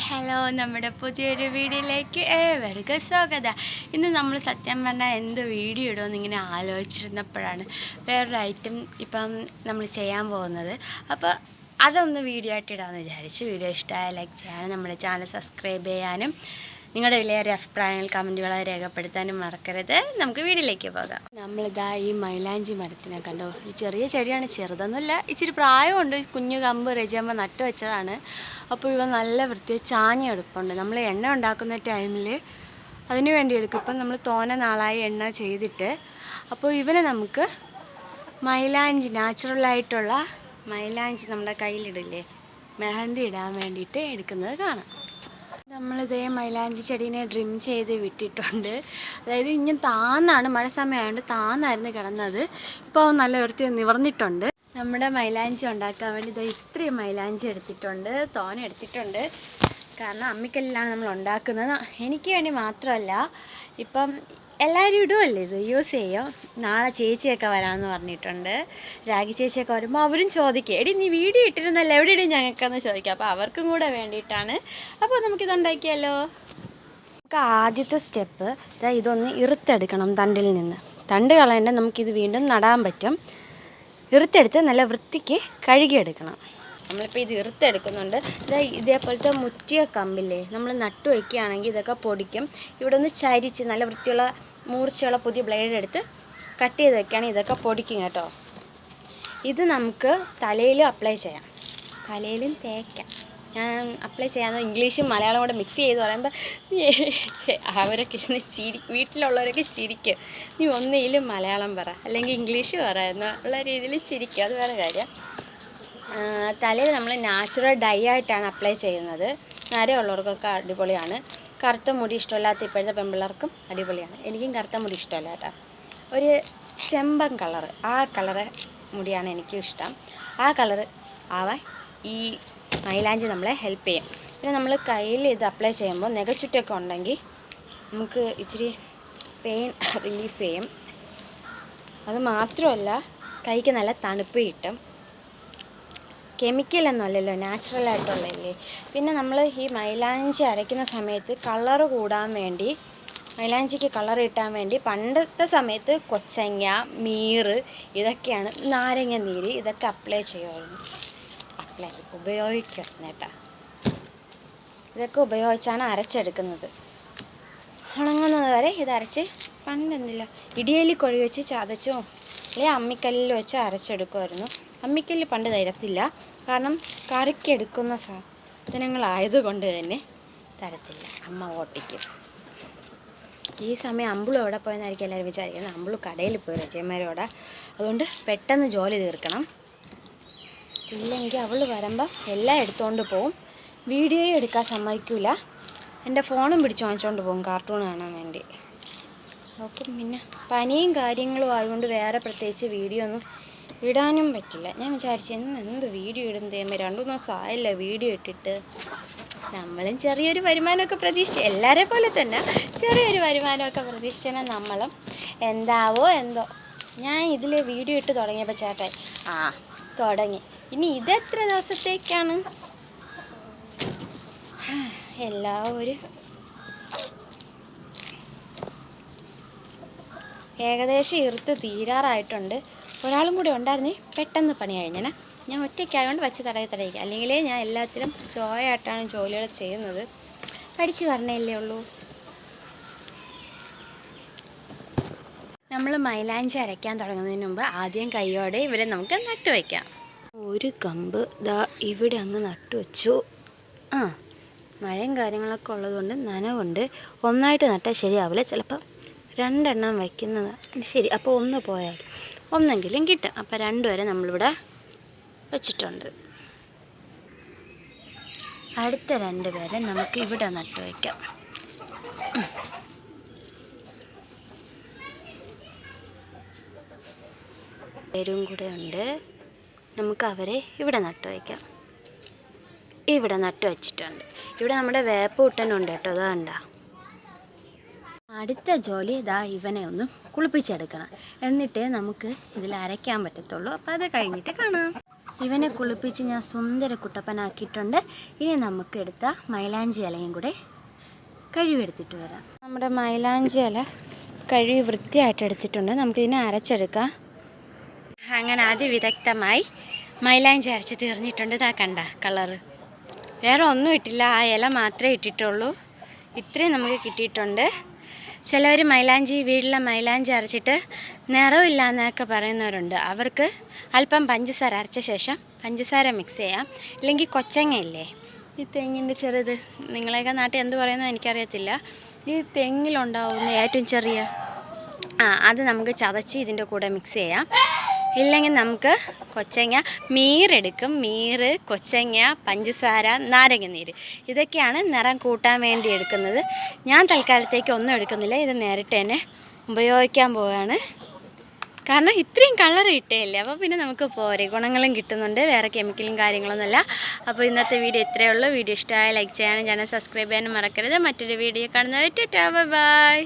Hello, നമ്മുടെ പുതിയൊരു വീഡിയോയിലേക്ക് ഏവർക്കും സ്വാഗതം. ഇന്ന് നമ്മൾ സത്യം പറഞ്ഞാൽ എന്ത് വീഡിയോ ഇടുമെന്ന് ഇങ്ങനെ ആലോചിച്ചിരുന്നപ്പോഴാണ് വേറൊരു ഐറ്റം ഇപ്പം നമ്മൾ ചെയ്യാൻ പോകുന്നത്. അപ്പോൾ അതൊന്ന് വീഡിയോ ആയിട്ട് ഇടാമെന്ന് വിചാരിച്ചു. വീഡിയോ ഇഷ്ടമായ ലൈക്ക് ചെയ്യാനും നമ്മുടെ ചാനൽ സബ്സ്ക്രൈബ് ചെയ്യാനും നിങ്ങളുടെ വിലയേറിയ അഭിപ്രായങ്ങൾ കമൻറ്റുകളായി രേഖപ്പെടുത്താനും മറക്കരുത്. നമുക്ക് വീഡിയോയിലേക്ക് പോകാം. നമ്മളിതാ ഈ മൈലാഞ്ചി മരത്തിനെ കണ്ടോ, ഒരു ചെറിയ ചെടിയാണ്, ചെറുതൊന്നുമില്ല, ഇച്ചിരി പ്രായമുണ്ട്. കുഞ്ഞു കമ്പ് രചിയമ്മ നട്ടു വെച്ചതാണ്. അപ്പോൾ ഇവ നല്ല വൃത്തിയായി ചാഞ്ഞെടുപ്പുണ്ട്. നമ്മൾ എണ്ണ ഉണ്ടാക്കുന്ന ടൈമിൽ അതിന് വേണ്ടി എടുക്കും. ഇപ്പം നമ്മൾ തോനെ നാളായി എണ്ണ ചെയ്തിട്ട്. അപ്പോൾ ഇവനെ നമുക്ക് മൈലാഞ്ചി, നാച്ചുറലായിട്ടുള്ള മൈലാഞ്ചി നമ്മുടെ കയ്യിലിടില്ലേ, മെഹന്തി ഇടാൻ വേണ്ടിയിട്ട് എടുക്കുന്നത് കാണാം. നമ്മളിതേ മൈലാഞ്ചി ചെടീനെ ഡ്രിം ചെയ്ത് വിട്ടിട്ടുണ്ട്. അതായത് ഇങ്ങനെ താന്നാണ്, മഴ സമയമായതുകൊണ്ട് താന്നായിരുന്നു കിടന്നത്. ഇപ്പോൾ നല്ല വൃത്തി നിവർന്നിട്ടുണ്ട്. നമ്മുടെ മൈലാഞ്ചി ഉണ്ടാക്കാൻ വേണ്ടി ഇതാ ഇത്രയും മൈലാഞ്ചി എടുത്തിട്ടുണ്ട്, തോനെ എടുത്തിട്ടുണ്ട്. കാരണം അമ്മിക്കല്ലിലാണ് നമ്മൾ ഉണ്ടാക്കുന്നത്. എനിക്ക് വേണ്ടി മാത്രമല്ല, ഇപ്പം എല്ലാവരും ഇടുമല്ലേ, ഇത് യൂസ് ചെയ്യും. നാളെ ചേച്ചിയൊക്കെ വരാമെന്ന് പറഞ്ഞിട്ടുണ്ട്. രാഗി ചേച്ചിയൊക്കെ വരുമ്പോൾ അവരും ചോദിക്കും, എടി നീ വീഡിയോ ഇട്ടിരുന്നല്ലോ, എവിടെ ഇടും ഞങ്ങൾക്കെന്ന് ചോദിക്കാം. അപ്പോൾ അവർക്കും കൂടെ വേണ്ടിയിട്ടാണ്. അപ്പോൾ നമുക്കിതുണ്ടാക്കിയാലോ. നമുക്ക് ആദ്യത്തെ സ്റ്റെപ്പ് ഇതൊന്ന് ഇറുത്തെടുക്കണം. തണ്ടിൽ നിന്ന് തണ്ട് കളയേണ്ട, നമുക്കിത് വീണ്ടും നടാൻ പറ്റും. ഇറുത്തെടുത്ത് നല്ല വൃത്തിക്ക് കഴുകിയെടുക്കണം. നമ്മളിപ്പോൾ ഇത് ഇറുത്തെടുക്കുന്നുണ്ട്. ഇതേപോലത്തെ മുറ്റിയ കമ്പില്ലേ, നമ്മൾ നട്ടു വയ്ക്കുകയാണെങ്കിൽ ഇതൊക്കെ പൊടിക്കും. ഇവിടെ ഒന്ന് ചരിച്ച് നല്ല വൃത്തിയുള്ള മൂർച്ചയുള്ള പുതിയ ബ്ലേഡ് എടുത്ത് കട്ട് ചെയ്ത് വയ്ക്കുകയാണെങ്കിൽ ഇതൊക്കെ പൊടിക്കും കേട്ടോ. ഇത് നമുക്ക് തലയിലും അപ്ലൈ ചെയ്യാം, തലയിലും തേക്കാം. ഞാൻ അപ്ലൈ ചെയ്യാമെന്ന് ഇംഗ്ലീഷും മലയാളം കൂടെ മിക്സ് ചെയ്ത് പറയുമ്പോൾ അവരൊക്കെ വീട്ടിലുള്ളവരൊക്കെ ചിരിക്കും. നീ ഒന്നിലും മലയാളം പറ അല്ലെങ്കിൽ ഇംഗ്ലീഷ് പറ എന്നുള്ള രീതിയിൽ ചിരിക്കും. അത് വേറെ കാര്യം. തലയിൽ നമ്മൾ നാച്ചുറൽ ഡൈ ആയിട്ടാണ് അപ്ലൈ ചെയ്യുന്നത്. നരയുള്ളവർക്കൊക്കെ അടിപൊളിയാണ്. കറുത്ത മുടി ഇഷ്ടമില്ലാത്ത ഇപ്പോഴത്തെ പെൺപിള്ളേർക്കും അടിപൊളിയാണ്. എനിക്കും കറുത്ത മുടി ഇഷ്ടമല്ല കേട്ടോ. ഒരു ചെമ്പൻ കളറ്, ആ കളറ് മുടിയാണ് എനിക്കും ഇഷ്ടം. ആ കളറ് ആവാൻ ഈ മൈലാഞ്ചി നമ്മളെ ഹെൽപ്പ് ചെയ്യും. പിന്നെ നമ്മൾ കയ്യിൽ ഇത് അപ്ലൈ ചെയ്യുമ്പോൾ നെഗച്ചുറ്റൊക്കെ ഉണ്ടെങ്കിൽ നമുക്ക് ഇച്ചിരി പെയിൻ റിലീഫ് ചെയ്യും. അത് മാത്രമല്ല, കൈക്ക് നല്ല തണുപ്പ് കിട്ടും. കെമിക്കലൊന്നും അല്ലല്ലോ, നാച്ചുറലായിട്ടുള്ളതല്ലേ. പിന്നെ നമ്മൾ ഈ മൈലാഞ്ചി അരയ്ക്കുന്ന സമയത്ത് കളറ് കൂടാൻ വേണ്ടി, മൈലാഞ്ചിക്ക് കളർ കിട്ടാൻ വേണ്ടി പണ്ടത്തെ സമയത്ത് കൊച്ചങ്ങ, മീറ്, ഇതൊക്കെയാണ്, നാരങ്ങ നീര്, ഇതൊക്കെ അപ്ലൈ ചെയ്യുമായിരുന്നു. ഉപയോഗിക്കണം കേട്ടോ. ഇതൊക്കെ ഉപയോഗിച്ചാണ് അരച്ചെടുക്കുന്നത്. ഉണങ്ങുന്നത് വരെ ഇതരച്ച് പണ്ടെന്തില്ല ഇടിയലി കൊഴി വെച്ച് ചതച്ചോ അല്ലെങ്കിൽ അമ്മിക്കല്ലിൽ വെച്ച് അരച്ചെടുക്കുമായിരുന്നു. അമ്മിക്കല്ല് പണ്ട് തരത്തില്ല, കാരണം കറിക്കെടുക്കുന്ന സാധനങ്ങളായതുകൊണ്ട് തന്നെ തരത്തില്ല, അമ്മ ഓട്ടിക്കും. ഈ സമയം അമ്പിള് എവിടെ പോയെന്നായിരിക്കും എല്ലാവരും വിചാരിക്കുന്നത്. അമ്പിള് കടയിൽ പോയി രചയന്മാരോടെ, അതുകൊണ്ട് പെട്ടെന്ന് ജോലി തീർക്കണം. ഇല്ലെങ്കിൽ അവൾ വരുമ്പോൾ എല്ലാം എടുത്തുകൊണ്ട് പോവും. വീഡിയോയും എടുക്കാൻ സമ്മതിക്കില്ല. എൻ്റെ ഫോണും പിടിച്ച് വാങ്ങിച്ചുകൊണ്ട് പോകും കാർട്ടൂൺ കാണാൻ വേണ്ടി. അപ്പം പിന്നെ പനിയും കാര്യങ്ങളും ആയതുകൊണ്ട് വേറെ പ്രത്യേകിച്ച് വീഡിയോ ഒന്നും ഇടാനും പറ്റില്ല. ഞാൻ വിചാരിച്ചു എന്ത് വീഡിയോ ഇടും തേമ്പ, 2 ദിവസം ആയില്ല വീഡിയോ ഇട്ടിട്ട്. നമ്മളും ചെറിയൊരു വരുമാനമൊക്കെ പ്രതീക്ഷിച്ച്, എല്ലാവരെ പോലെ തന്നെ ചെറിയൊരു വരുമാനമൊക്കെ പ്രതീക്ഷിച്ചാൽ നമ്മളും എന്താവോ എന്തോ. ഞാൻ ഇതിൽ വീഡിയോ ഇട്ട് തുടങ്ങിയപ്പോൾ ചേട്ടായി തുടങ്ങി, ഇനി ഇതെത്ര ദിവസത്തേക്കാണ്? എല്ലാവരും ഏകദേശം ഇറുത്ത് തീരാറായിട്ടുണ്ട്. ഒരാളും കൂടി ഉണ്ടായിരുന്നേ പെട്ടെന്ന് പണി കഴിഞ്ഞേനെ. ഞാൻ ഒറ്റയ്ക്കായതുകൊണ്ട് വെച്ച് തടയിക്കുക, അല്ലെങ്കിൽ ഞാൻ എല്ലാത്തിലും സ്ലോ ആയിട്ടാണ് ജോലികൾ ചെയ്യുന്നത്. പഠിച്ച് വരണല്ലേ ഉള്ളൂ. നമ്മൾ മൈലാഞ്ചി അരയ്ക്കാൻ തുടങ്ങുന്നതിന് മുമ്പ് ആദ്യം കൈയോടെ ഇവരെ നമുക്ക് നട്ടു വയ്ക്കാം. ഒരു കമ്പ് ഇവിടെ അങ്ങ് നട്ടു വെച്ചു. മഴയും കാര്യങ്ങളൊക്കെ ഉള്ളതുകൊണ്ട് നനവുണ്ട്. ഒന്നായിട്ട് നട്ടാൽ ശരിയാവില്ല, ചിലപ്പോൾ 2 എണ്ണം വയ്ക്കുന്നതാണ് ശരി. അപ്പോൾ 1 പോയാൽ ഒന്നെങ്കിലും കിട്ടും. അപ്പോൾ 2 വരെ നമ്മളിവിടെ വെച്ചിട്ടുണ്ട്. അടുത്ത 2 പേരെ നമുക്ക് ഇവിടെ നട്ടു വയ്ക്കാം. പേരും കൂടെ ഉണ്ട്, നമുക്ക് അവരെ ഇവിടെ നട്ടു വയ്ക്കാം. ഇവിടെ നട്ടു വച്ചിട്ടുണ്ട്. ഇവിടെ നമ്മുടെ വേപ്പ് കൂട്ടനുണ്ട് കേട്ടോ, അത് കണ്ട. അടുത്ത ജോലി ഇവനെ ഒന്ന് കുളിപ്പിച്ചെടുക്കണം. എന്നിട്ട് നമുക്ക് ഇതിൽ അരയ്ക്കാൻ പറ്റത്തുള്ളൂ. അപ്പോൾ അത് കഴിഞ്ഞിട്ട് കാണാം. ഇവനെ കുളിപ്പിച്ച് ഞാൻ സുന്ദര കുട്ടപ്പനാക്കിയിട്ടുണ്ട്. ഇനി നമുക്ക് എടുത്ത മൈലാഞ്ചി ഇലയും കൂടെ കഴുകിയെടുത്തിട്ട് വരാം. നമ്മുടെ മൈലാഞ്ചി ഇല കഴുകി വൃത്തിയായിട്ട് എടുത്തിട്ടുണ്ട്. നമുക്കിതിനെ അരച്ചെടുക്കാം. അങ്ങനെ അതിവിദഗ്ധമായി മൈലാഞ്ചി അരച്ച് തീർന്നിട്ടുണ്ട്. ഇതാ കണ്ട കളറ്, വേറെ ഒന്നും ഇട്ടില്ല, ആ ഇല മാത്രമേ ഇട്ടിട്ടുള്ളൂ. ഇത്രയും നമുക്ക് കിട്ടിയിട്ടുണ്ട്. ചിലവർ വീട്ടിലെ മൈലാഞ്ചി അരച്ചിട്ട് നിറമില്ല എന്നൊക്കെ പറയുന്നവരുണ്ട്. അവർക്ക് അല്പം പഞ്ചസാര അരച്ച ശേഷം പഞ്ചസാര മിക്സ് ചെയ്യാം. ഇല്ലെങ്കിൽ കൊച്ചങ്ങയില്ലേ, ഈ തെങ്ങിൻ്റെ ചെറുത്, നിങ്ങളെയൊക്കെ നാട്ടിൽ എന്ത് പറയുന്നത് എനിക്കറിയത്തില്ല, ഈ തെങ്ങിലുണ്ടാവുന്ന ഏറ്റവും ചെറിയ അത് നമുക്ക് ചതച്ച് ഇതിൻ്റെ കൂടെ മിക്സ് ചെയ്യാം. ഇല്ലെങ്കിൽ നമുക്ക് കൊച്ചങ്ങ, മീറെടുക്കും, മീറ്, കൊച്ചങ്ങ, പഞ്ചസാര, നാരങ്ങനീര്, ഇതൊക്കെയാണ് നിറം കൂട്ടാൻ വേണ്ടി എടുക്കുന്നത്. ഞാൻ തൽക്കാലത്തേക്ക് ഒന്നും എടുക്കുന്നില്ല, ഇത് നേരിട്ട് തന്നെ ഉപയോഗിക്കാൻ പോവുകയാണ്. കാരണം ഇത്രയും കളർ ഇട്ടേയില്ലേ, അപ്പോൾ പിന്നെ നമുക്ക് പോരെ, ഗുണങ്ങളും കിട്ടുന്നുണ്ട്, വേറെ കെമിക്കലും കാര്യങ്ങളൊന്നുമല്ല. അപ്പോൾ ഇന്നത്തെ വീഡിയോ ഇത്രയേ ഉള്ളൂ. വീഡിയോ ഇഷ്ടമായ ലൈക്ക് ചെയ്യാനും ചാനൽ സബ്സ്ക്രൈബ് ചെയ്യാനും മറക്കരുത്. മറ്റൊരു വീഡിയോ കാണുന്നത്. ടാറ്റാ, ബൈ.